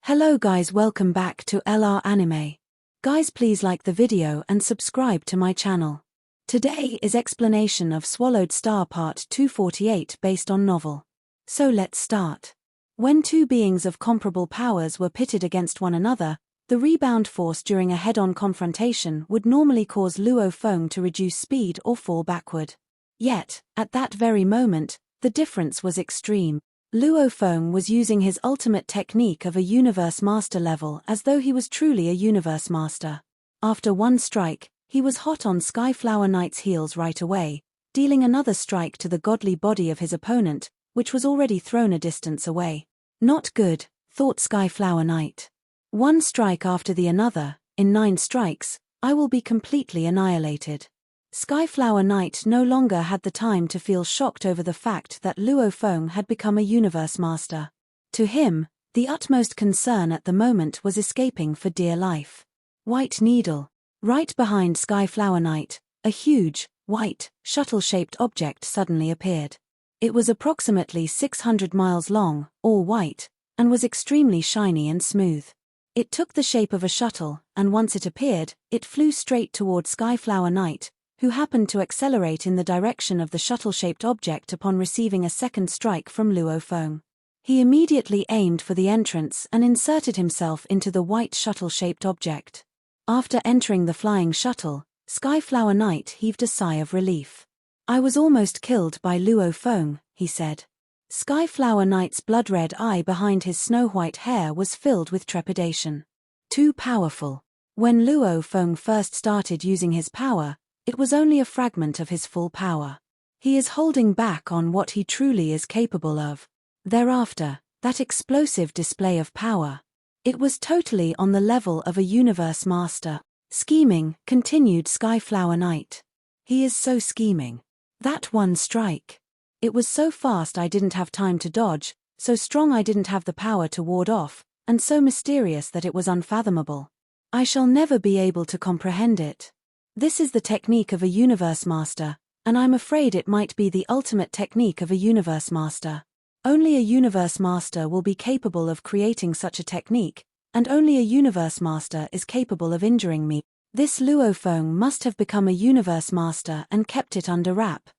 Hello guys, welcome back to LR Anime. Guys, please like the video and subscribe to my channel. Today is explanation of Swallowed Star Part 248 based on novel. So let's start. When two beings of comparable powers were pitted against one another, the rebound force during a head-on confrontation would normally cause Luo Fong to reduce speed or fall backward. Yet, at that very moment, the difference was extreme. Luo Fong was using his ultimate technique of a Universe Master level as though he was truly a Universe Master. After one strike, he was hot on Skyflower Knight's heels right away, dealing another strike to the godly body of his opponent, which was already thrown a distance away. Not good, thought Skyflower Knight. One strike after the another, in 9 strikes, I will be completely annihilated. Skyflower Knight no longer had the time to feel shocked over the fact that Luo Fong had become a Universe Master. To him, the utmost concern at the moment was escaping for dear life. White Needle. Right behind Skyflower Knight, a huge, white, shuttle-shaped object suddenly appeared. It was approximately 600 miles long, all white, and was extremely shiny and smooth. It took the shape of a shuttle, and once it appeared, it flew straight toward Skyflower Knight, who happened to accelerate in the direction of the shuttle-shaped object upon receiving a second strike from Luo Fong. He immediately aimed for the entrance and inserted himself into the white shuttle-shaped object. After entering the flying shuttle, Skyflower Knight heaved a sigh of relief. "I was almost killed by Luo Fong," he said. Skyflower Knight's blood-red eye behind his snow-white hair was filled with trepidation. Too powerful. When Luo Fong first started using his power, it was only a fragment of his full power. He is holding back on what he truly is capable of. Thereafter, that explosive display of power. It was totally on the level of a Universe Master. Scheming, continued Skyflower Knight. He is so scheming. That one strike. It was so fast I didn't have time to dodge, so strong I didn't have the power to ward off, and so mysterious that it was unfathomable. I shall never be able to comprehend it. This is the technique of a Universe Master, and I'm afraid it might be the ultimate technique of a Universe Master. Only a Universe Master will be capable of creating such a technique, and only a Universe Master is capable of injuring me. This Luo Fong must have become a Universe Master and kept it under wrap.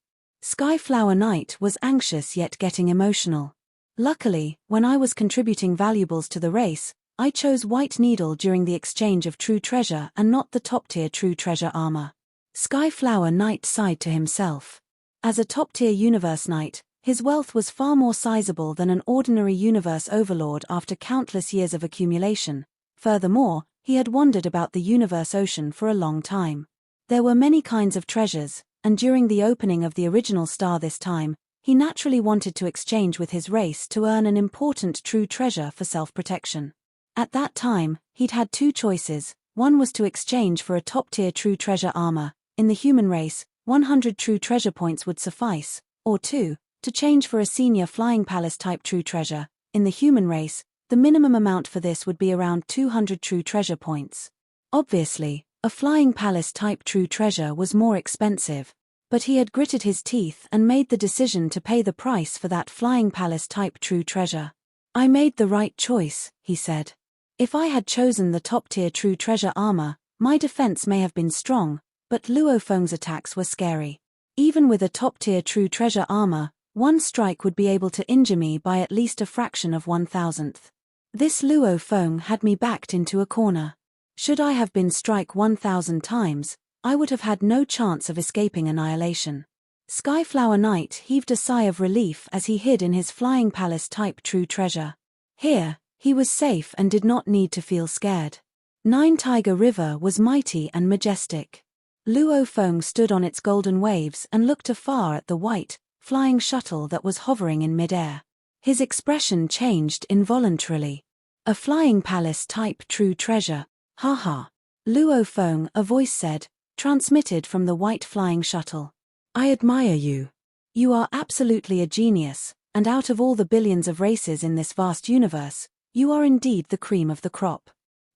Skyflower Knight was anxious yet getting emotional. Luckily, when I was contributing valuables to the race, I chose White Needle during the exchange of true treasure and not the top-tier true treasure armor. Skyflower Knight sighed to himself. As a top-tier Universe Knight, his wealth was far more sizable than an ordinary Universe Overlord after countless years of accumulation. Furthermore, he had wandered about the Universe Ocean for a long time. There were many kinds of treasures, and during the opening of the original star this time, he naturally wanted to exchange with his race to earn an important true treasure for self-protection. At that time, he'd had 2 choices. One was to exchange for a top-tier true treasure armor. In the human race, 100 true treasure points would suffice. Or 2, to change for a senior flying palace type true treasure. In the human race, the minimum amount for this would be around 200 true treasure points. Obviously, a flying palace type true treasure was more expensive. But he had gritted his teeth and made the decision to pay the price for that flying palace type true treasure. "I made the right choice," he said. "If I had chosen the top-tier true treasure armor, my defense may have been strong, but Luo Fong's attacks were scary. Even with a top-tier true treasure armor, one strike would be able to injure me by at least a fraction of 1,000th. This Luo Fong had me backed into a corner. Should I have been struck 1,000 times, I would have had no chance of escaping annihilation." Skyflower Knight heaved a sigh of relief as he hid in his flying palace type true treasure. Here, he was safe and did not need to feel scared. Nine Tiger River was mighty and majestic. Luo Fong stood on its golden waves and looked afar at the white, flying shuttle that was hovering in midair. His expression changed involuntarily. "A flying palace type true treasure, haha. Luo Fong," a voice said, transmitted from the white flying shuttle. "I admire you. You are absolutely a genius, and out of all the billions of races in this vast universe, you are indeed the cream of the crop.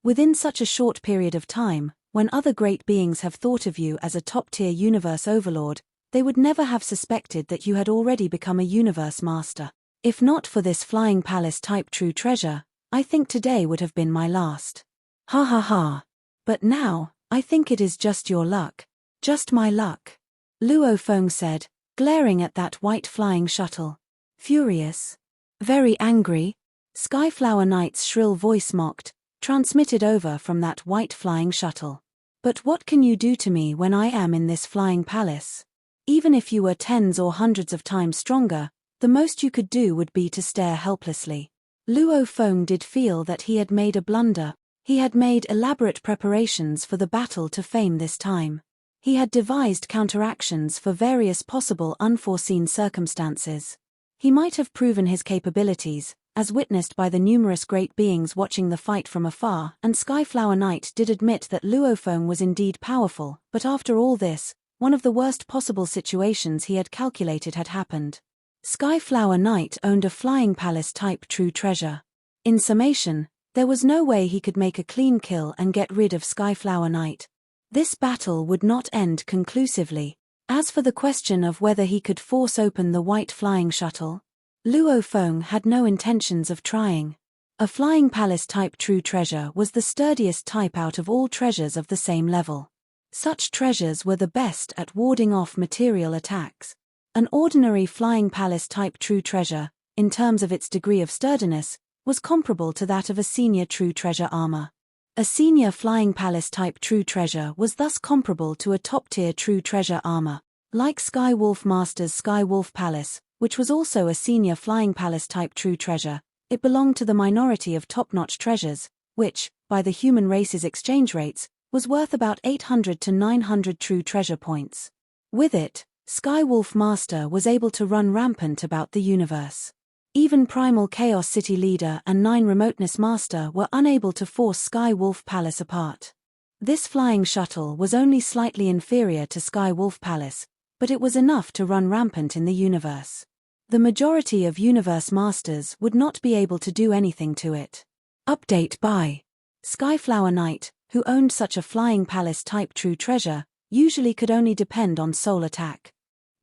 Within such a short period of time, when other great beings have thought of you as a top-tier Universe Overlord, they would never have suspected that you had already become a Universe Master. If not for this flying palace type true treasure, I think today would have been my last. Ha ha ha. But now, I think it is just your luck. Just my luck. Luo Fong said, glaring at that white flying shuttle. Furious. Very angry. Skyflower Knight's shrill voice mocked, transmitted over from that white flying shuttle. But what can you do to me when I am in this flying palace? Even if you were tens or hundreds of times stronger, the most you could do would be to stare helplessly. Luo Fong did feel that he had made a blunder. He had made elaborate preparations for the battle to fame this time. He had devised counteractions for various possible unforeseen circumstances. He might have proven his capabilities, as witnessed by the numerous great beings watching the fight from afar, and Skyflower Knight did admit that Luo Fong was indeed powerful, but after all this, one of the worst possible situations he had calculated had happened. Skyflower Knight owned a flying palace-type true treasure. In summation, there was no way he could make a clean kill and get rid of Skyflower Knight. This battle would not end conclusively. As for the question of whether he could force open the white flying shuttle, Luo Fong had no intentions of trying. A flying palace-type true treasure was the sturdiest type out of all treasures of the same level. Such treasures were the best at warding off material attacks. An ordinary flying palace-type true treasure, in terms of its degree of sturdiness, was comparable to that of a senior true treasure armor. A senior flying palace-type true treasure was thus comparable to a top-tier true treasure armor, like Skywolf Master's Skywolf Palace, which was also a senior flying palace-type true treasure. It belonged to the minority of top-notch treasures, which, by the human race's exchange rates, was worth about 800 to 900 true treasure points. With it, Skywolf Master was able to run rampant about the universe. Even Primal Chaos City Leader and 9 Remoteness Master were unable to force Skywolf Palace apart. This flying shuttle was only slightly inferior to Skywolf Palace, but it was enough to run rampant in the universe. The majority of Universe Masters would not be able to do anything to it. Update by Skyflower Knight, who owned such a flying palace-type true treasure, usually could only depend on soul attack.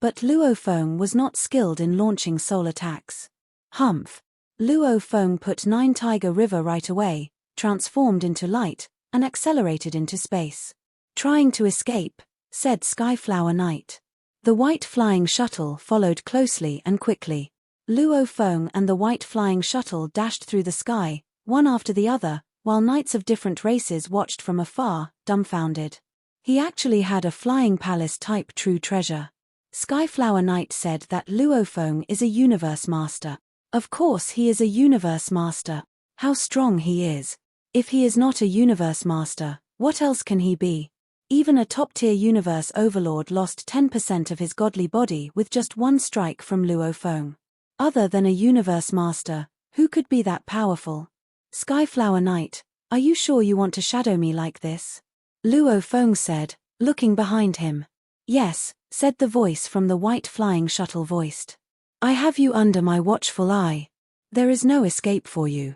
But Luo Fong was not skilled in launching soul attacks. Humph. Luo Fong put 9 Tiger River right away, transformed into light, and accelerated into space. Trying to escape, said Skyflower Knight. The white flying shuttle followed closely and quickly. Luo Fong and the white flying shuttle dashed through the sky, one after the other, while knights of different races watched from afar, dumbfounded. He actually had a flying palace-type true treasure. Skyflower Knight said that Luo Fong is a universe master. Of course he is a universe master. How strong he is. If he is not a universe master, what else can he be? Even a top-tier universe overlord lost 10% of his godly body with just one strike from Luo Fong. Other than a universe master, who could be that powerful? Skyflower Knight, are you sure you want to shadow me like this? Luo Fong said, looking behind him. Yes, said the voice from the white flying shuttle voiced. I have you under my watchful eye. There is no escape for you.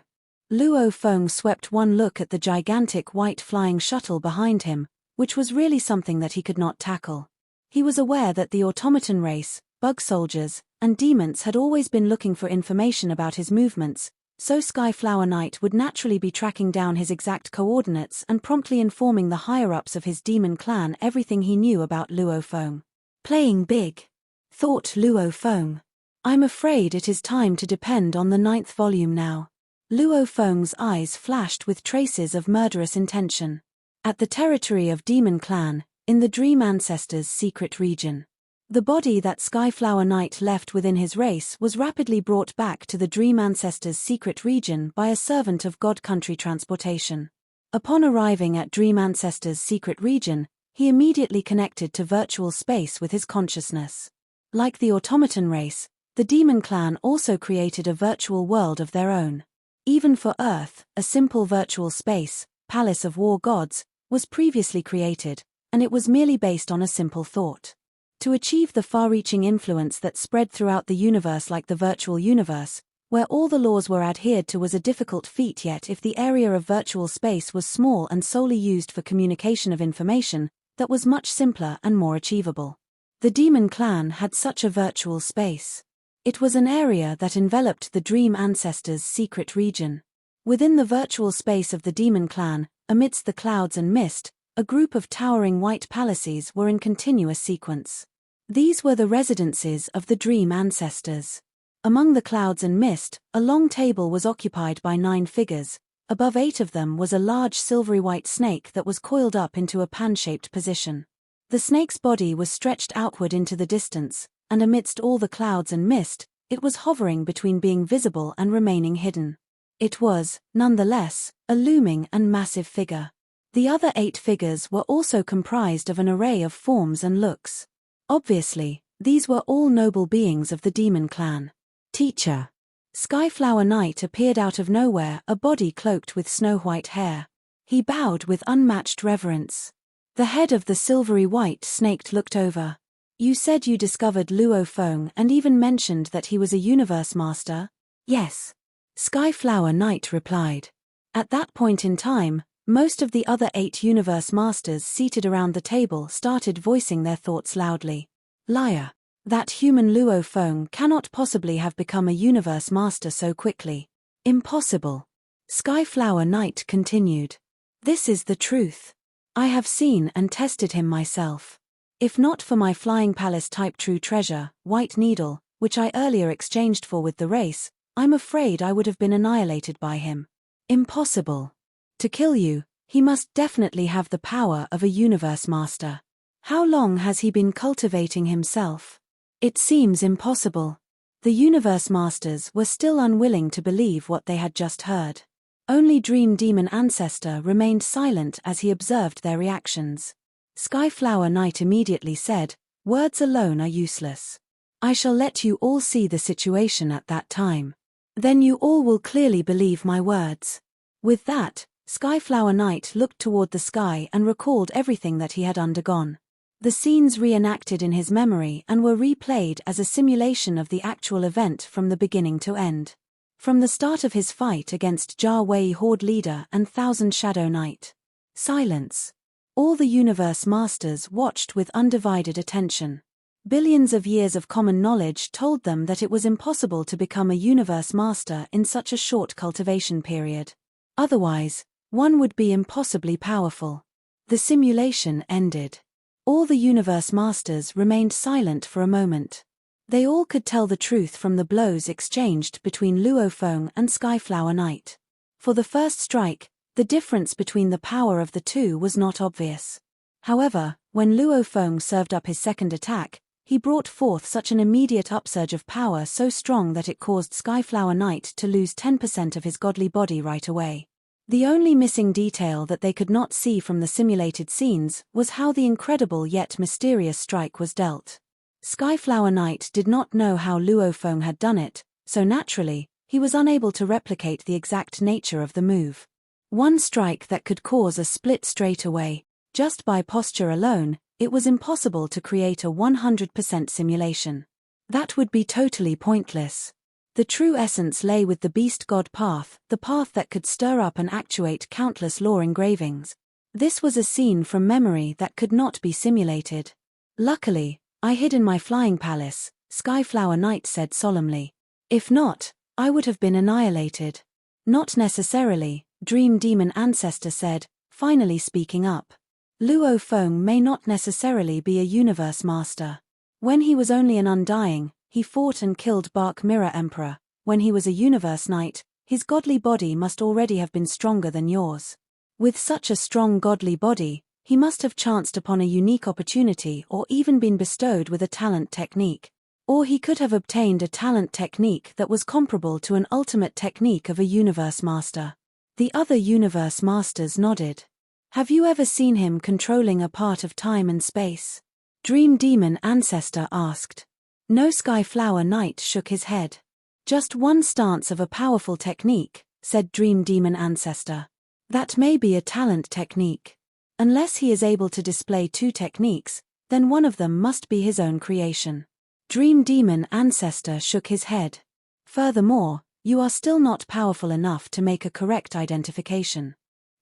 Luo Fong swept one look at the gigantic white flying shuttle behind him, which was really something that he could not tackle. He was aware that the automaton race, bug soldiers, and demons had always been looking for information about his movements, so Skyflower Knight would naturally be tracking down his exact coordinates and promptly informing the higher-ups of his demon clan everything he knew about Luo Fong. Playing big, thought Luo Fong. I'm afraid it is time to depend on the 9th volume now. Luo Fong's eyes flashed with traces of murderous intention. At the territory of Demon Clan, in the Dream Ancestors' secret region. The body that Skyflower Knight left within his race was rapidly brought back to the Dream Ancestors' secret region by a servant of God Country Transportation. Upon arriving at Dream Ancestors' secret region, he immediately connected to virtual space with his consciousness. Like the automaton race, the Demon Clan also created a virtual world of their own. Even for Earth, a simple virtual space, Palace of War Gods, was previously created, and it was merely based on a simple thought. To achieve the far-reaching influence that spread throughout the universe like the virtual universe, where all the laws were adhered to, was a difficult feat. Yet if the area of virtual space was small and solely used for communication of information, that was much simpler and more achievable. The Demon Clan had such a virtual space. It was an area that enveloped the Dream Ancestors' secret region. Within the virtual space of the demon clan, amidst the clouds and mist, a group of towering white palaces were in continuous sequence. These were the residences of the dream ancestors. Among the clouds and mist, a long table was occupied by 9 figures. Above 8 of them was a large silvery white snake that was coiled up into a pan-shaped position. The snake's body was stretched outward into the distance, and amidst all the clouds and mist, it was hovering between being visible and remaining hidden. It was, nonetheless, a looming and massive figure. The other 8 figures were also comprised of an array of forms and looks. Obviously, these were all noble beings of the demon clan. Teacher. Skyflower Knight appeared out of nowhere, a body cloaked with snow-white hair. He bowed with unmatched reverence. The head of the silvery white snake looked over. You said you discovered Luo Fong and even mentioned that he was a universe master? Yes. Skyflower Knight replied. At that point in time, most of the other 8 universe masters seated around the table started voicing their thoughts loudly. Liar. That human Luo Fong cannot possibly have become a universe master so quickly. Impossible. Skyflower Knight continued. This is the truth. I have seen and tested him myself. If not for my flying palace type true treasure, White Needle, which I earlier exchanged for with the race, I'm afraid I would have been annihilated by him. Impossible. To kill you, he must definitely have the power of a universe master. How long has he been cultivating himself? It seems impossible. The universe masters were still unwilling to believe what they had just heard. Only Dream Demon Ancestor remained silent as he observed their reactions. Skyflower Knight immediately said, words alone are useless. I shall let you all see the situation at that time. Then you all will clearly believe my words. With that, Skyflower Knight looked toward the sky and recalled everything that he had undergone. The scenes reenacted in his memory and were replayed as a simulation of the actual event from the beginning to end. From the start of his fight against Jia Wei Horde Leader and Thousand Shadow Knight. Silence. All the universe masters watched with undivided attention. Billions of years of common knowledge told them that it was impossible to become a universe master in such a short cultivation period. Otherwise, one would be impossibly powerful. The simulation ended. All the universe masters remained silent for a moment. They all could tell the truth from the blows exchanged between Luo Fong and Skyflower Knight. For the first strike, the difference between the power of the two was not obvious. However, when Luo Fong served up his second attack, he brought forth such an immediate upsurge of power so strong that it caused Skyflower Knight to lose 10% of his godly body right away. The only missing detail that they could not see from the simulated scenes was how the incredible yet mysterious strike was dealt. Skyflower Knight did not know how Luo Fong had done it, so naturally, he was unable to replicate the exact nature of the move. One strike that could cause a split straight away. Just by posture alone, it was impossible to create a 100% simulation. That would be totally pointless. The true essence lay with the Beast God path, the path that could stir up and actuate countless lore engravings. This was a scene from memory that could not be simulated. Luckily, I hid in my flying palace, Skyflower Knight said solemnly. If not, I would have been annihilated. Not necessarily, Dream Demon Ancestor said, finally speaking up. Luo Fong may not necessarily be a universe master. When he was only an undying, he fought and killed Bark Mirror Emperor. When he was a universe knight, his godly body must already have been stronger than yours. With such a strong godly body, he must have chanced upon a unique opportunity or even been bestowed with a talent technique. Or he could have obtained a talent technique that was comparable to an ultimate technique of a universe master. The other universe masters nodded. Have you ever seen him controlling a part of time and space? Dream Demon Ancestor asked. No. Skyflower Knight shook his head. Just one stance of a powerful technique, said Dream Demon Ancestor. That may be a talent technique. Unless he is able to display 2 techniques, then one of them must be his own creation. Dream Demon Ancestor shook his head. Furthermore, you are still not powerful enough to make a correct identification.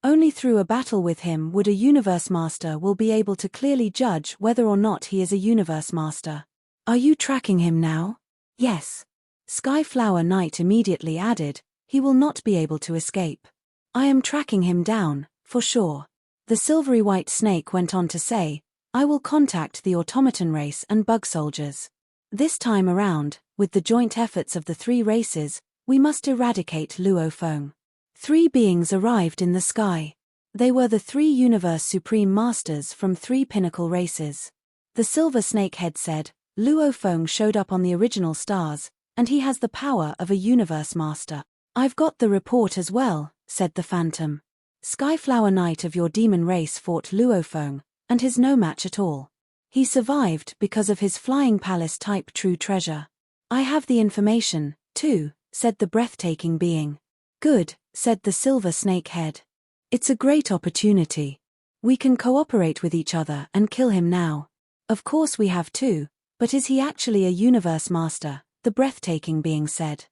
Only through a battle with him would a universe master will be able to clearly judge whether or not he is a universe master. Are you tracking him now? Yes. Skyflower Knight immediately added, He will not be able to escape. I am tracking him down, for sure. The silvery white snake went on to say, I will contact the automaton race and bug soldiers. This time around, with the joint efforts of the three races, we must eradicate Luo Fong. 3 beings arrived in the sky. They were the 3 Universe Supreme Masters from 3 pinnacle races. The silver snakehead said, Luo Fong showed up on the original stars, and he has the power of a Universe Master. I've got the report as well, said the Phantom. Skyflower Knight of your demon race fought Luo Fong, and he's no match at all. He survived because of his flying palace type true treasure. I have the information, too, said the breathtaking being. Good, said the silver snakehead. It's a great opportunity. We can cooperate with each other and kill him now. Of course we have to, but is he actually a Universe Master? The breathtaking being said.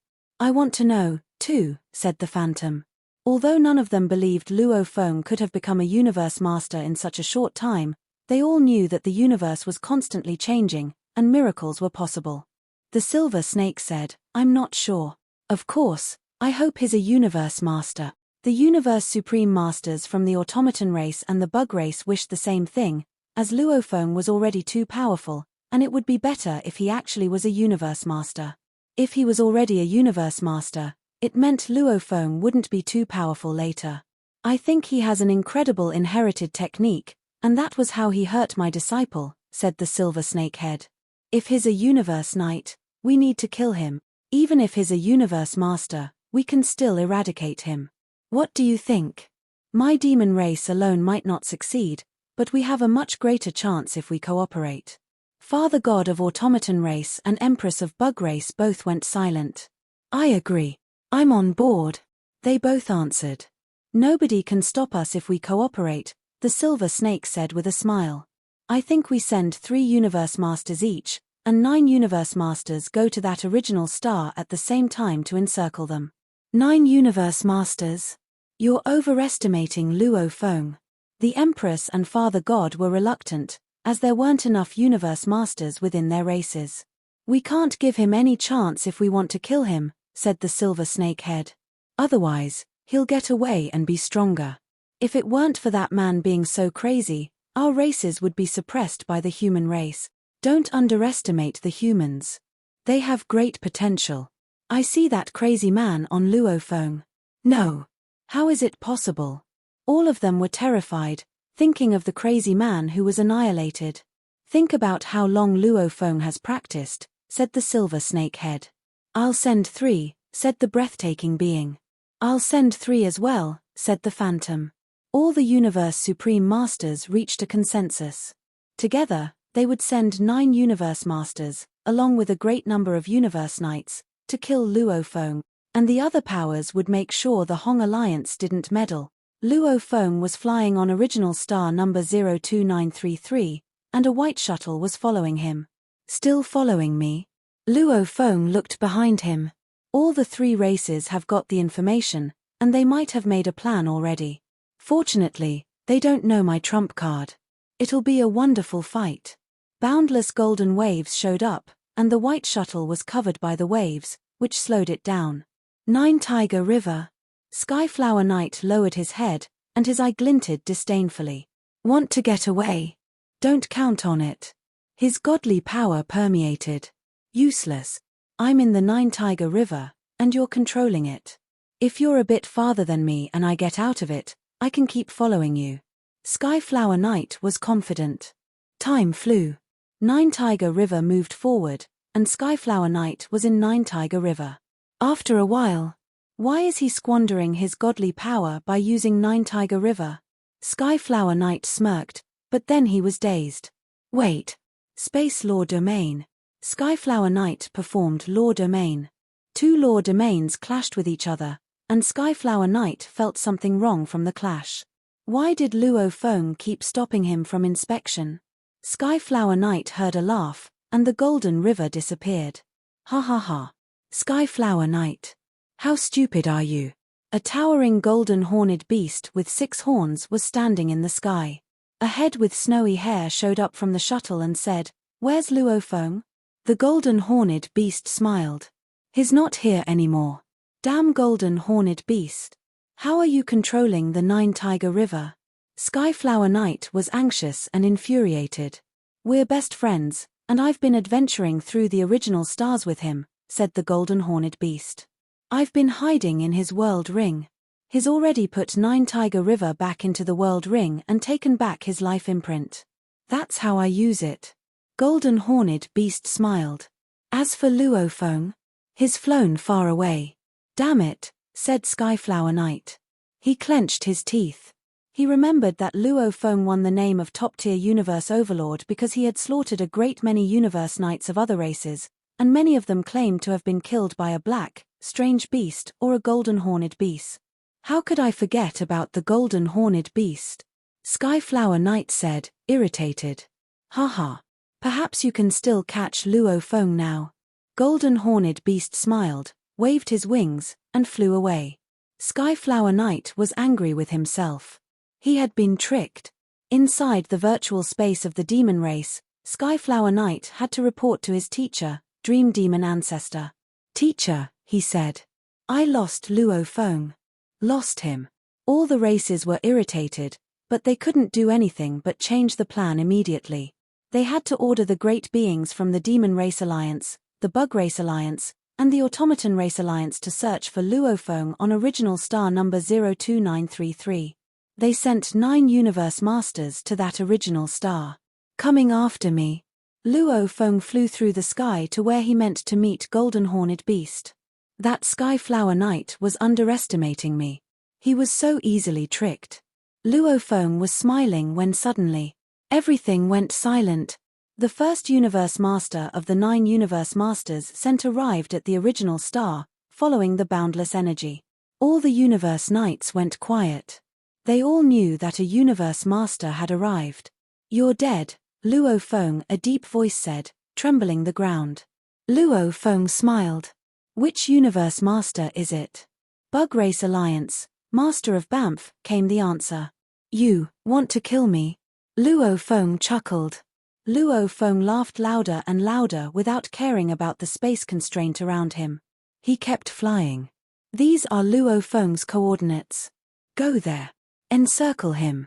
I want to know, too, said the Phantom. Although none of them believed Luo Fong could have become a Universe Master in such a short time, they all knew that the universe was constantly changing, and miracles were possible. The silver snake said, I'm not sure. Of course, I hope he's a Universe Master. The Universe Supreme Masters from the automaton race and the bug race wished the same thing, as Luo Fong was already too powerful, and it would be better if he actually was a Universe Master. If he was already a Universe Master, it meant Luo Fong wouldn't be too powerful later. I think he has an incredible inherited technique, and that was how he hurt my disciple, said the silver snakehead. If he's a Universe Knight, we need to kill him. Even if he's a Universe Master, we can still eradicate him. What do you think? My demon race alone might not succeed, but we have a much greater chance if we cooperate. Father God of Automaton race and Empress of Bug race both went silent. I agree. I'm on board. They both answered. Nobody can stop us if we cooperate, the silver snake said with a smile. I think we send 3 Universe Masters each, and 9 Universe Masters go to that original star at the same time to encircle them. 9 Universe Masters? You're overestimating Luo Fong. The Empress and Father God were reluctant, as there weren't enough Universe Masters within their races. We can't give him any chance if we want to kill him, said the silver snakehead. Otherwise, he'll get away and be stronger. If it weren't for that man being so crazy, our races would be suppressed by the human race. Don't underestimate the humans. They have great potential. I see that crazy man on Luo Fong. No. How is it possible? All of them were terrified, thinking of the crazy man who was annihilated. Think about how long Luo Fong has practiced, said the silver snakehead. I'll send 3, said the breathtaking being. I'll send 3 as well, said the Phantom. All the Universe Supreme Masters reached a consensus. Together, they would send 9 Universe Masters, along with a great number of Universe Knights, to kill Luo Fong, and the other powers would make sure the Hong Alliance didn't meddle. Luo Fong was flying on original star number 02933, and a white shuttle was following him. Still following me? Luo Fong looked behind him. All the 3 races have got the information, and they might have made a plan already. Fortunately, they don't know my trump card. It'll be a wonderful fight. Boundless golden waves showed up, and the white shuttle was covered by the waves, which slowed it down. 9 Tiger River. Skyflower Knight lowered his head, and his eye glinted disdainfully. Want to get away? Don't count on it. His godly power permeated. Useless. I'm in the 9 Tiger River, and you're controlling it. If you're a bit farther than me and I get out of it, I can keep following you. Skyflower Knight was confident. Time flew. 9 Tiger River moved forward, and Skyflower Knight was in 9 Tiger River. After a while, why is he squandering his godly power by using 9 Tiger River? Skyflower Knight smirked, but then he was dazed. Wait. Space Law Domain. Skyflower Knight performed Law Domain. 2 law domains clashed with each other, and Skyflower Knight felt something wrong from the clash. Why did Luo Fong keep stopping him from inspection? Skyflower Knight heard a laugh, and the golden river disappeared. Ha ha ha. Skyflower Knight. How stupid are you? A towering golden horned beast with 6 horns was standing in the sky. A head with snowy hair showed up from the shuttle and said, Where's Luo Fong? The golden horned beast smiled. He's not here anymore. Damn golden horned beast. How are you controlling the Nine-Tiger River? Skyflower Knight was anxious and infuriated. We're best friends, and I've been adventuring through the original stars with him, said the golden horned beast. I've been hiding in his world ring. He's already put Nine-Tiger River back into the world ring and taken back his life imprint. That's how I use it. Golden horned beast smiled. As for Luo Fong, he's flown far away. Damn it, said Skyflower Knight. He clenched his teeth. He remembered that Luo Fong won the name of top-tier universe overlord because he had slaughtered a great many universe knights of other races, and many of them claimed to have been killed by a black, strange beast or a golden horned beast. How could I forget about the golden horned beast? Skyflower Knight said, irritated. Haha. Perhaps you can still catch Luo Fong now. Golden horned beast smiled, waved his wings, and flew away. Skyflower Knight was angry with himself. He had been tricked. Inside the virtual space of the demon race, Skyflower Knight had to report to his teacher, Dream Demon Ancestor. Teacher, he said. I lost Luo Fong. Lost him. All the races were irritated, but they couldn't do anything but change the plan immediately. They had to order the great beings from the Demon Race Alliance, the Bug Race Alliance, and the Automaton Race Alliance to search for Luo Fong on original star number 02933. They sent 9 Universe Masters to that original star. Coming after me. Luo Fong flew through the sky to where he meant to meet Golden Horned Beast. That Skyflower Knight was underestimating me. He was so easily tricked. Luo Fong was smiling when suddenly, everything went silent. The first Universe Master of the 9 Universe Masters sent arrived at the original star, following the boundless energy. All the Universe Knights went quiet. They all knew that a Universe Master had arrived. You're dead, Luo Fong, a deep voice said, trembling the ground. Luo Fong smiled. Which Universe Master is it? Bug Race Alliance, Master of Banff, came the answer. You want to kill me? Luo Fong chuckled. Luo Fong laughed louder and louder without caring about the space constraint around him. He kept flying. These are Luo Fong's coordinates. Go there. Encircle him.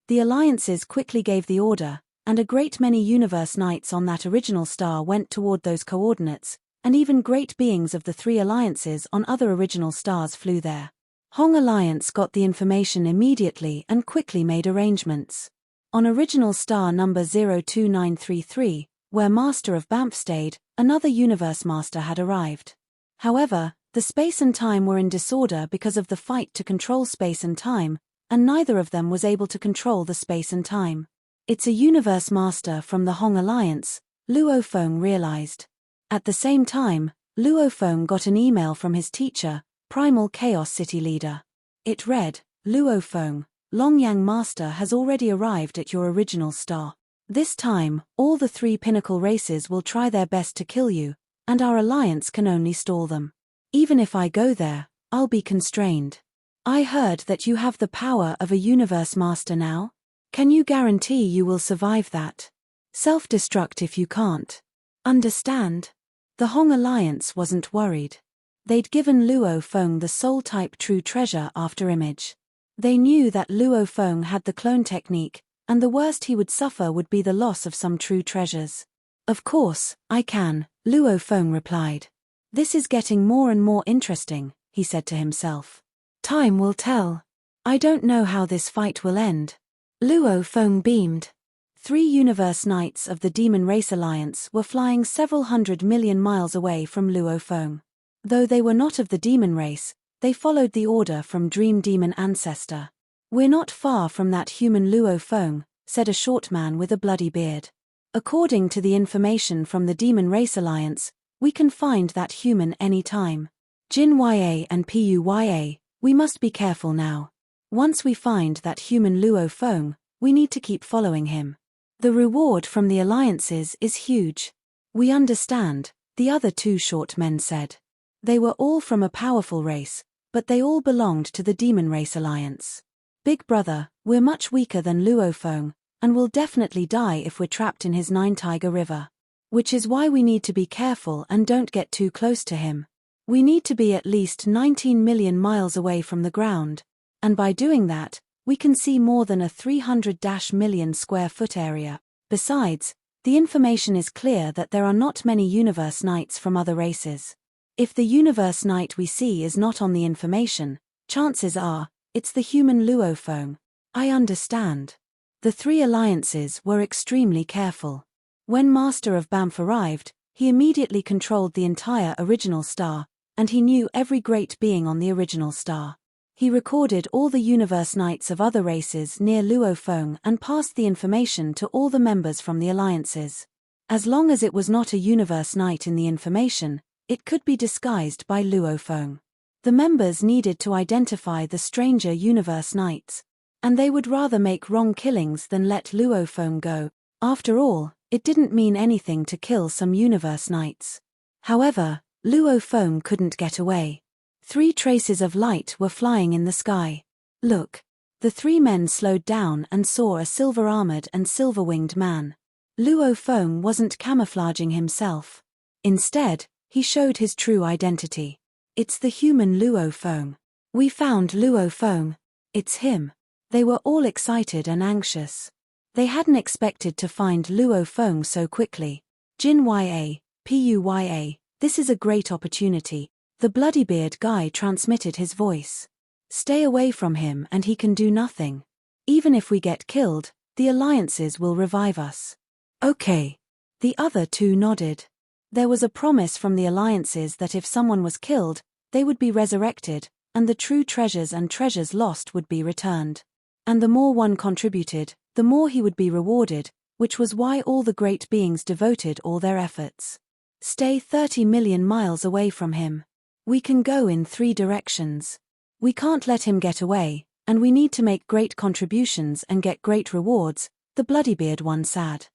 The alliances quickly gave the order, and a great many Universe Knights on that original star went toward those coordinates, and even great beings of the 3 alliances on other original stars flew there. Hong Alliance got the information immediately and quickly made arrangements. On original star number 02933, where Master of Banff stayed, another Universe Master had arrived. However, the space and time were in disorder because of the fight to control space and time, and neither of them was able to control the space and time. It's a Universe Master from the Hong Alliance, Luo Fong realized. At the same time, Luo Fong got an email from his teacher, Primal Chaos City Leader. It read, Luo Fong, Longyang Master has already arrived at your original star. This time, all the 3 pinnacle races will try their best to kill you, and our alliance can only stall them. Even if I go there, I'll be constrained. I heard that you have the power of a Universe Master now. Can you guarantee you will survive that? Self-destruct if you can't. Understand? The Hong Alliance wasn't worried. They'd given Luo Fong the soul-type true treasure after image. They knew that Luo Fong had the clone technique, and the worst he would suffer would be the loss of some true treasures. Of course, I can, Luo Fong replied. This is getting more and more interesting, he said to himself. Time will tell. I don't know how this fight will end. Luo Fong beamed. 3 Universe Knights of the Demon Race Alliance were flying several 100 million miles away from Luo Fong. Though they were not of the demon race, they followed the order from Dream Demon Ancestor. We're not far from that human Luo Fong, said a short man with a bloody beard. According to the information from the Demon Race Alliance, we can find that human any time. Jin Ya and Puya, we must be careful now. Once we find that human Luo Fong, we need to keep following him. The reward from the alliances is huge. We understand, the other 2 short men said. They were all from a powerful race, but they all belonged to the Demon Race Alliance. Big brother, we're much weaker than Luo Fong, and will definitely die if we're trapped in his Nine-Tiger River. Which is why we need to be careful and don't get too close to him. We need to be at least 19 million miles away from the ground, and by doing that, we can see more than a 300 million square foot area. Besides, the information is clear that there are not many Universe Knights from other races. If the Universe Knight we see is not on the information, chances are, it's the human Luo Fong. I understand. The three alliances were extremely careful. When Master of Banff arrived, he immediately controlled the entire original star, and he knew every great being on the original star. He recorded all the Universe Knights of other races near Luo Fong and passed the information to all the members from the alliances. As long as it was not a Universe Knight in the information, it could be disguised by Luo Fong. The members needed to identify the stranger Universe Knights, and they would rather make wrong killings than let Luo Fong go. After all, it didn't mean anything to kill some Universe Knights. However, Luo Fong couldn't get away. 3 traces of light were flying in the sky. Look. The 3 men slowed down and saw a silver-armored and silver-winged man. Luo Fong wasn't camouflaging himself. Instead, he showed his true identity. It's the human Luo Fong. We found Luo Fong. It's him. They were all excited and anxious. They hadn't expected to find Luo Fong so quickly. Jin Puya, this is a great opportunity. The Bloodybeard guy transmitted his voice. Stay away from him and he can do nothing. Even if we get killed, the alliances will revive us. Okay. The other 2 nodded. There was a promise from the alliances that if someone was killed, they would be resurrected, and the true treasures and treasures lost would be returned. And the more one contributed, the more he would be rewarded, which was why all the great beings devoted all their efforts. Stay 30 million miles away from him. We can go in 3 directions. We can't let him get away, and we need to make great contributions and get great rewards, the Bloodybeard one said.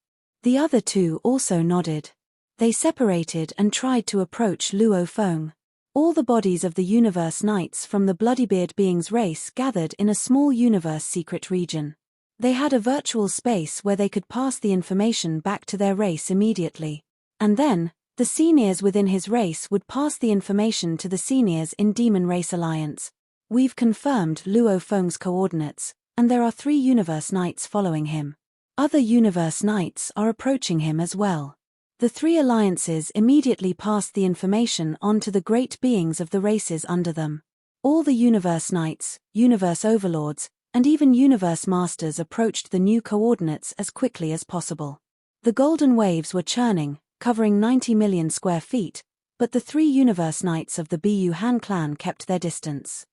The other 2 also nodded. They separated and tried to approach Luo Fong. All the bodies of the Universe Knights from the Bloodybeard beings race gathered in a small universe secret region. They had a virtual space where they could pass the information back to their race immediately. And then, the seniors within his race would pass the information to the seniors in Demon Race Alliance. We've confirmed Luo Fong's coordinates, and there are 3 Universe Knights following him. Other Universe Knights are approaching him as well. The 3 alliances immediately passed the information on to the great beings of the races under them. All the Universe Knights, Universe Overlords, and even Universe Masters approached the new coordinates as quickly as possible. The golden waves were churning, covering 90 million square feet, but the 3 Universe Knights of the Bu Han clan kept their distance.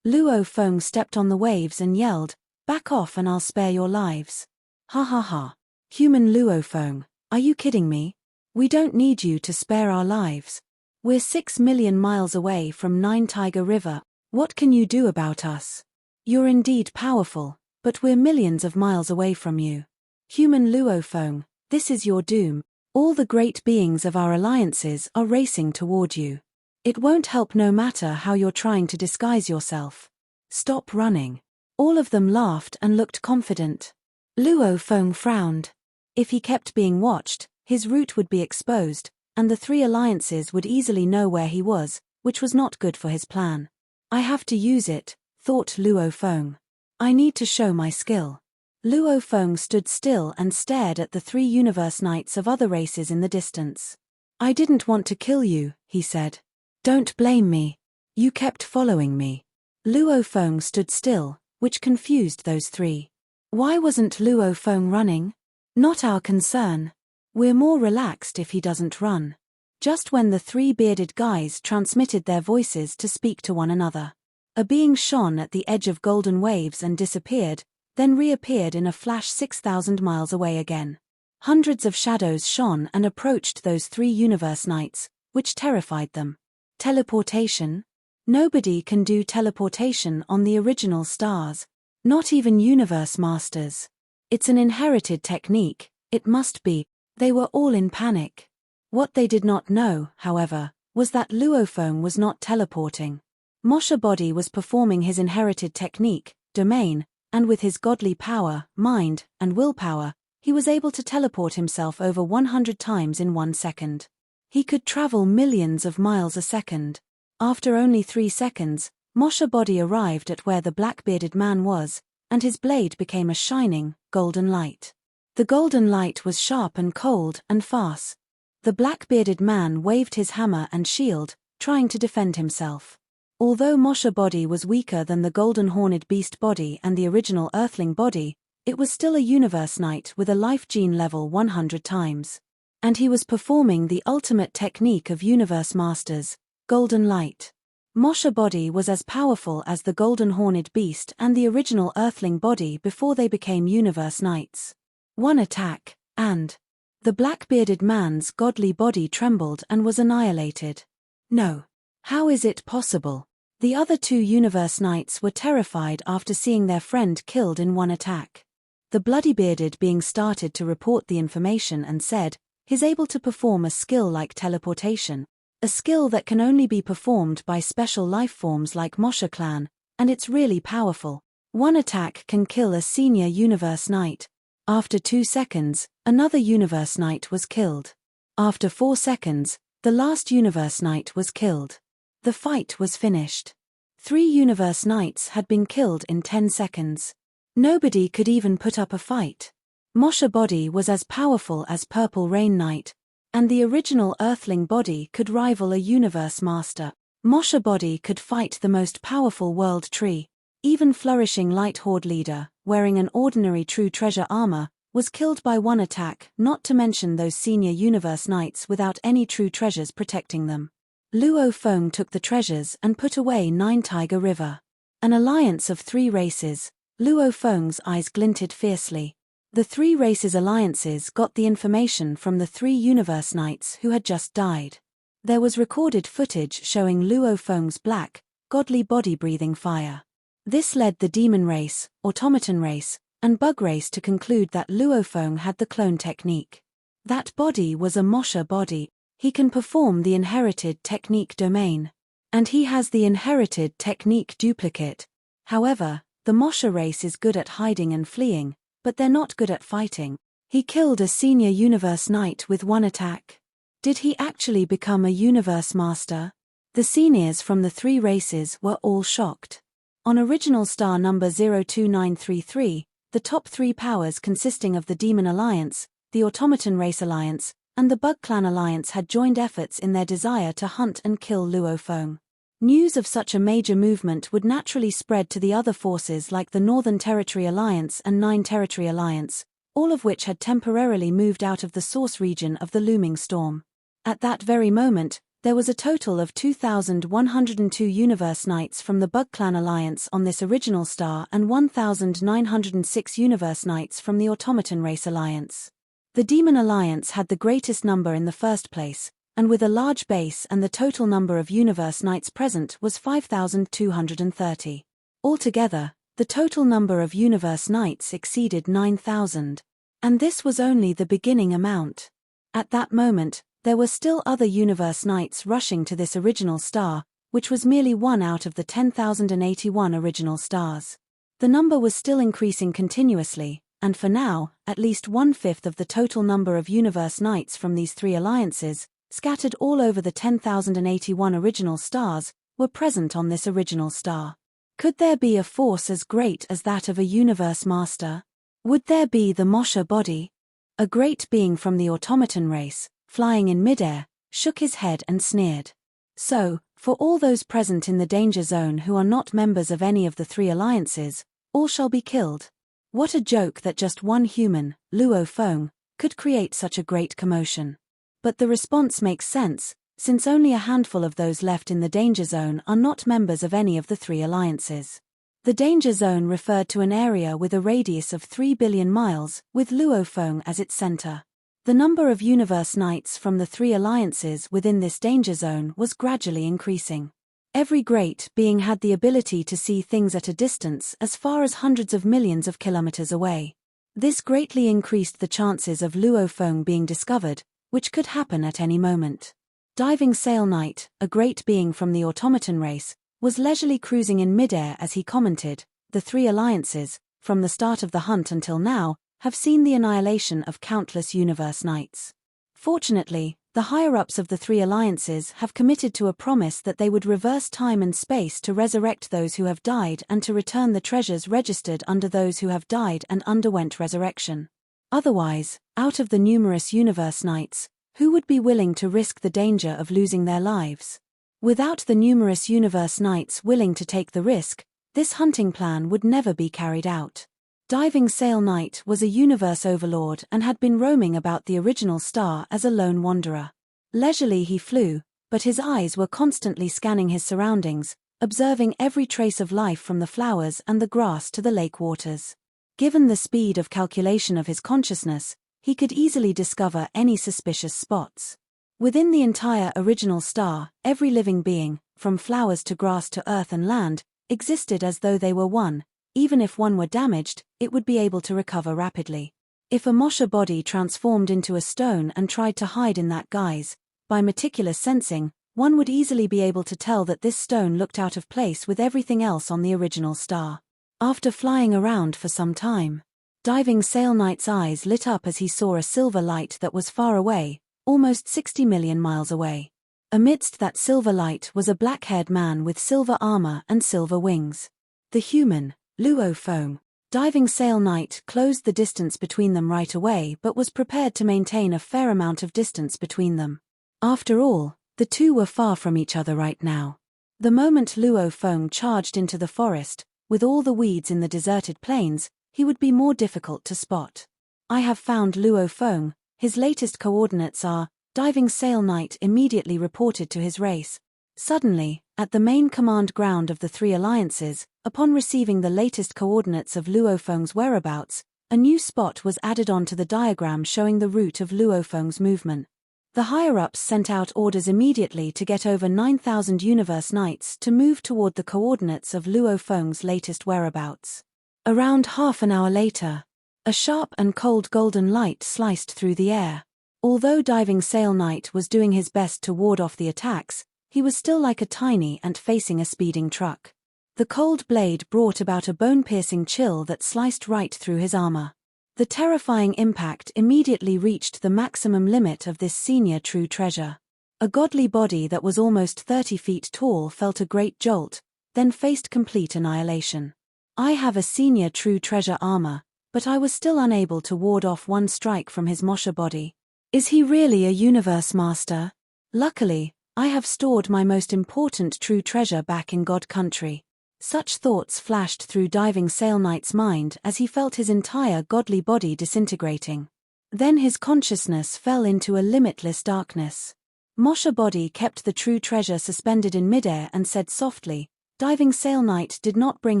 Luo Fong stepped on the waves and yelled, "Back off and I'll spare your lives." Ha ha ha. Human Luo Fong, are you kidding me? We don't need you to spare our lives. We're 6 million miles away from Nine Tiger River. What can you do about us? You're indeed powerful, but we're millions of miles away from you. Human Luo Fong, this is your doom. All the great beings of our alliances are racing toward you. It won't help no matter how you're trying to disguise yourself. Stop running. All of them laughed and looked confident. Luo Fong frowned. If he kept being watched, his route would be exposed, and the 3 alliances would easily know where he was, which was not good for his plan. I have to use it, thought Luo Fong. I need to show my skill. Luo Fong stood still and stared at the 3 Universe Knights of other races in the distance. I didn't want to kill you, he said. Don't blame me. You kept following me. Luo Fong stood still, which confused those 3. Why wasn't Luo Fong running? Not our concern. We're more relaxed if he doesn't run. Just when the 3 bearded guys transmitted their voices to speak to one another, a being shone at the edge of golden waves and disappeared, then reappeared in a flash 6,000 miles away again. Hundreds of shadows shone and approached those 3 Universe Knights, which terrified them. Teleportation? Nobody can do teleportation on the original stars. Not even Universe Masters. It's an inherited technique, it must be. They were all in panic. What they did not know, however, was that Luo Fong was not teleporting. Mosha body was performing his inherited technique, domain, and with his godly power, mind, and willpower, he was able to teleport himself over 100 times in 1 second. He could travel millions of miles a second. After only 3 seconds, Mosha body arrived at where the black-bearded man was, and his blade became a shining, golden light. The golden light was sharp and cold and fast. The black-bearded man waved his hammer and shield, trying to defend himself. Although Mosha body was weaker than the golden-horned beast body and the original Earthling body, it was still a universe knight with a life gene level 100 times. And he was performing the ultimate technique of universe masters, golden light. Mosha body was as powerful as the golden-horned beast and the original Earthling body before they became universe knights. One attack, and the black-bearded man's godly body trembled and was annihilated. No. How is it possible? The other 2 universe knights were terrified after seeing their friend killed in one attack. The bloody-bearded being started to report the information and said, he's able to perform a skill like teleportation, a skill that can only be performed by special life forms like Mosha clan, and it's really powerful. One attack can kill a senior universe knight. After 2 seconds, another universe knight was killed. After 4 seconds, the last universe knight was killed. The fight was finished. 3 universe knights had been killed in 10 seconds. Nobody could even put up a fight. Mosha body was as powerful as Purple Rain Knight, and the original Earthling body could rival a universe master. Mosha body could fight the most powerful world tree. Even flourishing Light Horde leader, wearing an ordinary true treasure armor, was killed by one attack, not to mention those senior universe knights without any true treasures protecting them. Luo Fong took the treasures and put away 9 Tiger River. An alliance of 3 races. Luo Fong's eyes glinted fiercely. The 3 races' alliances got the information from the 3 universe knights who had just died. There was recorded footage showing Luo Fong's black, godly body-breathing fire. This led the demon race, automaton race, and bug race to conclude that Luo Fong had the clone technique. That body was a Mosha body. He can perform the inherited technique domain. And he has the inherited technique duplicate. However, the Mosha race is good at hiding and fleeing, but they're not good at fighting. He killed a senior universe knight with one attack. Did he actually become a universe master? The seniors from the 3 races were all shocked. On original star number 02933, the top 3 powers consisting of the Demon Alliance, the Automaton Race Alliance, and the Bug Clan Alliance had joined efforts in their desire to hunt and kill Luo Fong. News of such a major movement would naturally spread to the other forces like the Northern Territory Alliance and 9 Territory Alliance, all of which had temporarily moved out of the source region of the looming storm. At that very moment, there was a total of 2,102 Universe Knights from the Bug Clan Alliance on this original star and 1,906 Universe Knights from the Automaton Race Alliance. The Demon Alliance had the greatest number in the first place, and with a large base and the total number of Universe Knights present was 5,230. Altogether, the total number of Universe Knights exceeded 9,000. And this was only the beginning amount. At that moment, there were still other Universe Knights rushing to this original star, which was merely one out of the 10,081 original stars. The number was still increasing continuously, and for now, at least 1/5 of the total number of Universe Knights from these 3 alliances, scattered all over the 10,081 original stars, were present on this original star. Could there be a force as great as that of a Universe Master? Would there be the Mosha body? A great being from the Automaton race, flying in midair, shook his head and sneered. So, for all those present in the danger zone who are not members of any of the 3 alliances, all shall be killed. What a joke that just one human, Luo Fong, could create such a great commotion. But the response makes sense, since only a handful of those left in the danger zone are not members of any of the 3 alliances. The danger zone referred to an area with a radius of 3 billion miles, with Luo Fong as its center. The number of Universe Knights from the 3 alliances within this danger zone was gradually increasing. Every great being had the ability to see things at a distance as far as hundreds of millions of kilometers away. This greatly increased the chances of Luo Fong being discovered, which could happen at any moment. Diving Sail Knight, a great being from the Automaton race, was leisurely cruising in midair as he commented, "The 3 alliances, from the start of the hunt until now, have seen the annihilation of countless Universe Knights. Fortunately, The higher-ups of the three alliances have committed to a promise that they would reverse time and space to resurrect those who have died and to return the treasures registered under those who have died and underwent resurrection. Otherwise, out of the numerous universe knights, who would be willing to risk the danger of losing their lives? Without the numerous universe knights willing to take the risk, this hunting plan would never be carried out. Diving Sail Knight was a universe overlord and had been roaming about the original star as a lone wanderer. Leisurely he flew, but his eyes were constantly scanning his surroundings, observing every trace of life from the flowers and the grass to the lake waters. Given the speed of calculation of his consciousness, he could easily discover any suspicious spots. Within the entire original star, every living being, from flowers to grass to earth and land, existed as though they were one. Even if one were damaged, it would be able to recover rapidly. If a Mosha body transformed into a stone and tried to hide in that guise, by meticulous sensing, one would easily be able to tell that this stone looked out of place with everything else on the original star. After flying around for some time, Diving Sail Knight's eyes lit up as he saw a silver light that was far away, almost 60 million miles away. Amidst that silver light was a black-haired man with silver armor and silver wings. The human, Luo Fong. Diving Sail Knight closed the distance between them right away but was prepared to maintain a fair amount of distance between them. After all, the two were far from each other right now. The moment Luo Fong charged into the forest, with all the weeds in the deserted plains, he would be more difficult to spot. I have found Luo Fong. His latest coordinates are, Diving Sail Knight immediately reported to his race. Suddenly, at the main command ground of the three alliances, upon receiving the latest coordinates of Luo Fong's whereabouts, a new spot was added onto the diagram showing the route of Luo Fong's movement. The higher-ups sent out orders immediately to get over 9,000 universe knights to move toward the coordinates of Luo Fong's latest whereabouts. Around half an hour later, a sharp and cold golden light sliced through the air. Although Diving Sail Knight was doing his best to ward off the attacks, he was still like a tiny ant facing a speeding truck. The cold blade brought about a bone-piercing chill that sliced right through his armor. The terrifying impact immediately reached the maximum limit of this senior true treasure. A godly body that was almost 30 feet tall felt a great jolt, then faced complete annihilation. I have a senior true treasure armor, but I was still unable to ward off one strike from his Mosha body. Is he really a universe master? Luckily, I have stored my most important true treasure back in God Country. Such thoughts flashed through Diving Sail Knight's mind as he felt his entire godly body disintegrating. Then his consciousness fell into a limitless darkness. Mosha body kept the true treasure suspended in midair and said softly, Diving Sail Knight did not bring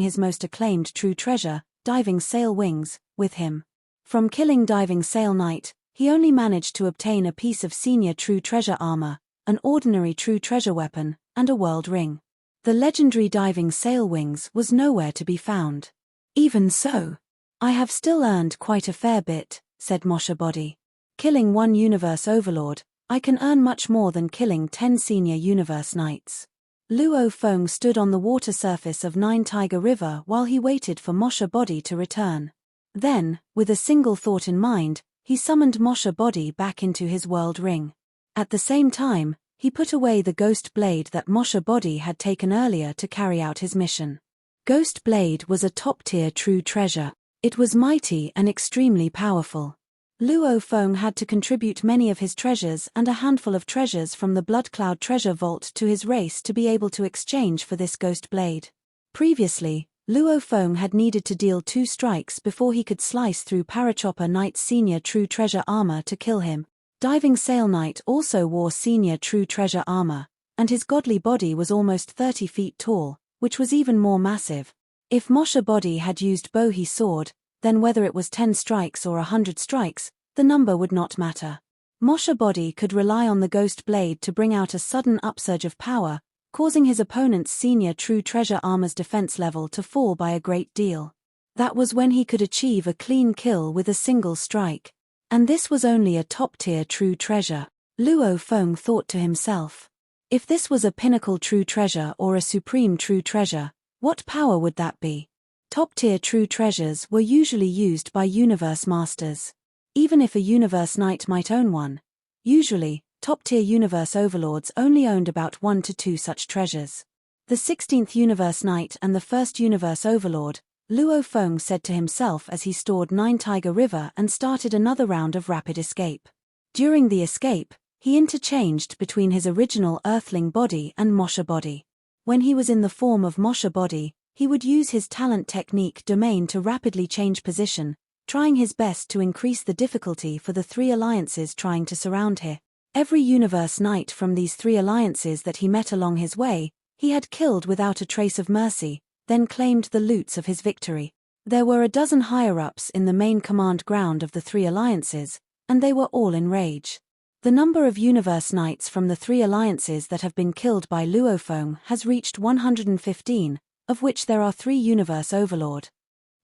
his most acclaimed true treasure, Diving Sail Wings, with him. From killing Diving Sail Knight, he only managed to obtain a piece of senior true treasure armor, an ordinary true treasure weapon, and a world ring. The legendary Diving Sail Wings was nowhere to be found. Even so, I have still earned quite a fair bit, said Mosha body. Killing one universe overlord, I can earn much more than killing 10 senior universe knights. Luo Fong stood on the water surface of Nine Tiger River while he waited for Mosha body to return. Then, with a single thought in mind, he summoned Mosha body back into his world ring. At the same time, he put away the ghost blade that Mosha body had taken earlier to carry out his mission. Ghost blade was a top-tier true treasure. It was mighty and extremely powerful. Luo Fong had to contribute many of his treasures and a handful of treasures from the Blood Cloud treasure vault to his race to be able to exchange for this ghost blade. Previously, Luo Fong had needed to deal 2 strikes before he could slice through Parachopper Knight's senior true treasure armor to kill him. Diving Sail Knight also wore senior true treasure armor, and his godly body was almost 30 feet tall, which was even more massive. If Mosha body had used Bohi sword, then whether it was 10 strikes or 100 strikes, the number would not matter. Mosha body could rely on the ghost blade to bring out a sudden upsurge of power, causing his opponent's senior true treasure armor's defense level to fall by a great deal. That was when he could achieve a clean kill with a single strike. And this was only a top-tier true treasure, Luo Fong thought to himself. If this was a pinnacle true treasure or a supreme true treasure, what power would that be? Top-tier true treasures were usually used by universe masters. Even if a universe knight might own one, usually, top-tier universe overlords only owned about 1 to 2 such treasures. The 16th Universe Knight and the first Universe Overlord, Luo Fong said to himself as he stored 9 Tiger River and started another round of rapid escape. During the escape, he interchanged between his original Earthling body and Mosha body. When he was in the form of Mosha body, he would use his talent technique domain to rapidly change position, trying his best to increase the difficulty for the 3 alliances trying to surround him. Every Universe Knight from these 3 alliances that he met along his way, he had killed without a trace of mercy, then claimed the loots of his victory. There were a dozen higher-ups in the main command ground of the 3 alliances, and they were all in rage. The number of Universe Knights from the 3 alliances that have been killed by Luo Fong has reached 115, of which there are 3 Universe Overlord.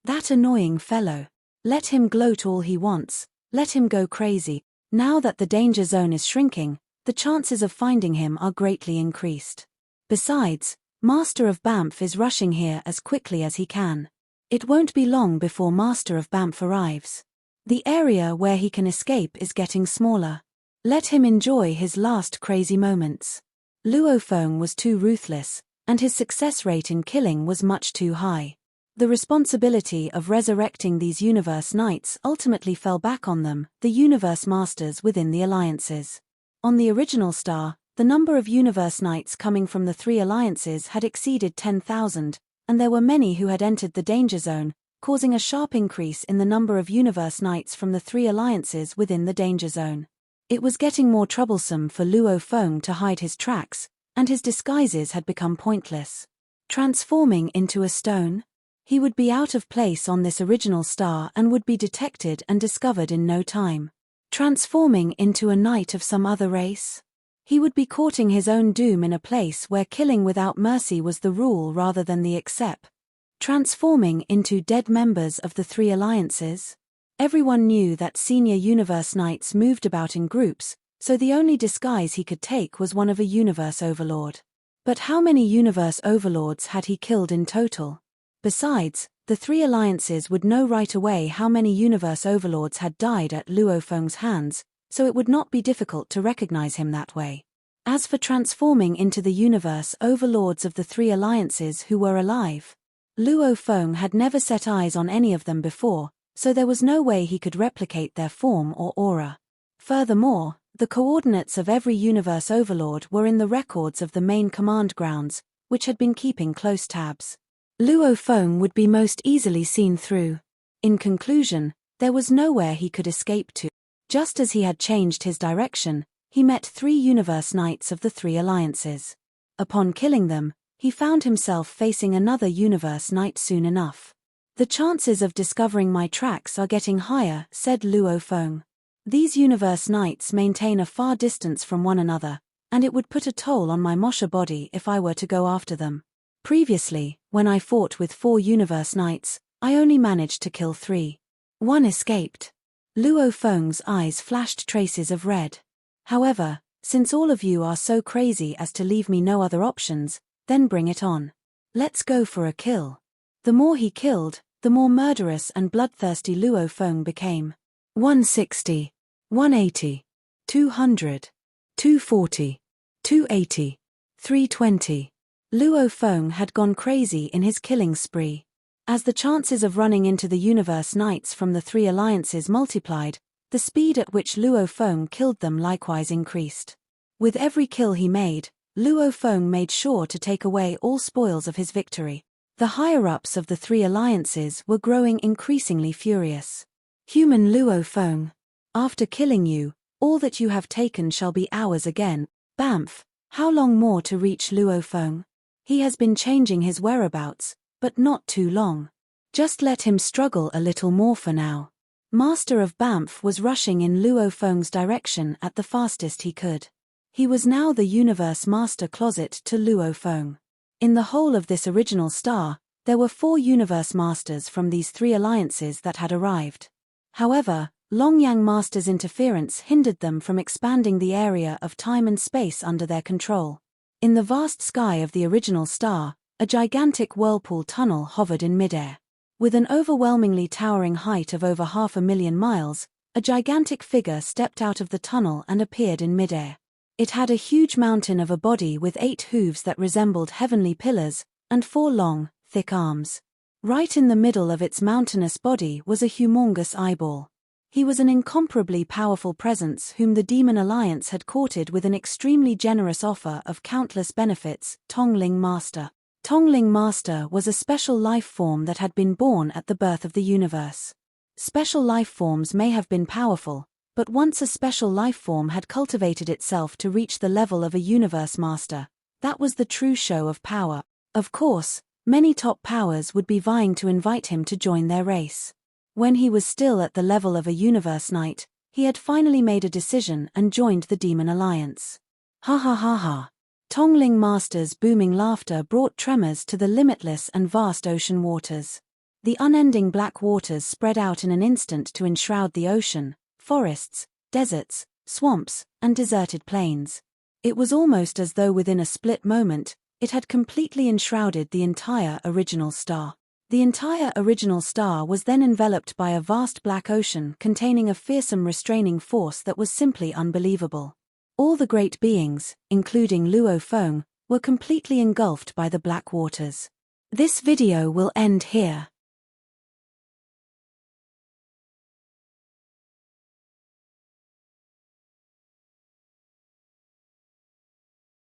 That annoying fellow. Let him gloat all he wants, let him go crazy. Now that the danger zone is shrinking, the chances of finding him are greatly increased. Besides, Master of Banff is rushing here as quickly as he can. It won't be long before Master of Banff arrives. The area where he can escape is getting smaller. Let him enjoy his last crazy moments. Luo Fong was too ruthless, and his success rate in killing was much too high. The responsibility of resurrecting these Universe Knights ultimately fell back on them, the Universe Masters within the alliances. On the original star, the number of Universe Knights coming from the 3 alliances had exceeded 10,000, and there were many who had entered the danger zone, causing a sharp increase in the number of Universe Knights from the 3 alliances within the danger zone. It was getting more troublesome for Luo Fong to hide his tracks, and his disguises had become pointless. Transforming into a stone? He would be out of place on this original star and would be detected and discovered in no time. Transforming into a knight of some other race? He would be courting his own doom in a place where killing without mercy was the rule rather than the except. Transforming into dead members of the 3 alliances? Everyone knew that senior Universe Knights moved about in groups, so the only disguise he could take was one of a Universe Overlord. But how many Universe Overlords had he killed in total? Besides, the 3 alliances would know right away how many Universe Overlords had died at Luo Fong's hands, so it would not be difficult to recognize him that way. As for transforming into the Universe Overlords of the 3 alliances who were alive, Luo Fong had never set eyes on any of them before, so there was no way he could replicate their form or aura. Furthermore, the coordinates of every Universe Overlord were in the records of the main command grounds, which had been keeping close tabs. Luo Fong would be most easily seen through. In conclusion, there was nowhere he could escape to. Just as he had changed his direction, he met 3 Universe Knights of the 3 alliances. Upon killing them, he found himself facing another Universe Knight soon enough. The chances of discovering my tracks are getting higher, said Luo Fong. These Universe Knights maintain a far distance from one another, and it would put a toll on my Mosha body if I were to go after them. Previously, when I fought with 4 Universe Knights, I only managed to kill 3. 1 escaped. Luo Fong's eyes flashed traces of red. However, since all of you are so crazy as to leave me no other options, then bring it on. Let's go for a kill. The more he killed, the more murderous and bloodthirsty Luo Fong became. 160, 180, 200, 240, 280, 320. Luo Fong had gone crazy in his killing spree. As the chances of running into the Universe Knights from the 3 alliances multiplied, the speed at which Luo Fong killed them likewise increased. With every kill he made, Luo Fong made sure to take away all spoils of his victory. The higher-ups of the 3 alliances were growing increasingly furious. Human Luo Fong, after killing you, all that you have taken shall be ours again. Banff, how long more to reach Luo Fong? He has been changing his whereabouts, but not too long. Just let him struggle a little more for now. Master of Banff was rushing in Luo Fong's direction at the fastest he could. He was now the Universe Master Closet to Luo Fong. In the whole of this original star, there were 4 Universe Masters from these 3 alliances that had arrived. However, Longyang Master's interference hindered them from expanding the area of time and space under their control. In the vast sky of the original star, a gigantic whirlpool tunnel hovered in midair. With an overwhelmingly towering height of over 500,000 miles, a gigantic figure stepped out of the tunnel and appeared in midair. It had a huge mountain of a body with 8 hooves that resembled heavenly pillars, and 4 long, thick arms. Right in the middle of its mountainous body was a humongous eyeball. He was an incomparably powerful presence whom the Demon Alliance had courted with an extremely generous offer of countless benefits, Tongling Master. Tongling Master was a special life form that had been born at the birth of the universe. Special life forms may have been powerful, but once a special life form had cultivated itself to reach the level of a universe master, that was the true show of power. Of course, many top powers would be vying to invite him to join their race. When he was still at the level of a universe knight, he had finally made a decision and joined the Demon Alliance. Ha ha ha ha. Tongling Master's booming laughter brought tremors to the limitless and vast ocean waters. The unending black waters spread out in an instant to enshroud the ocean, forests, deserts, swamps, and deserted plains. It was almost as though within a split moment, it had completely enshrouded the entire original star. The entire original star was then enveloped by a vast black ocean containing a fearsome restraining force that was simply unbelievable. All the great beings, including Luo Fong, were completely engulfed by the black waters. This video will end here.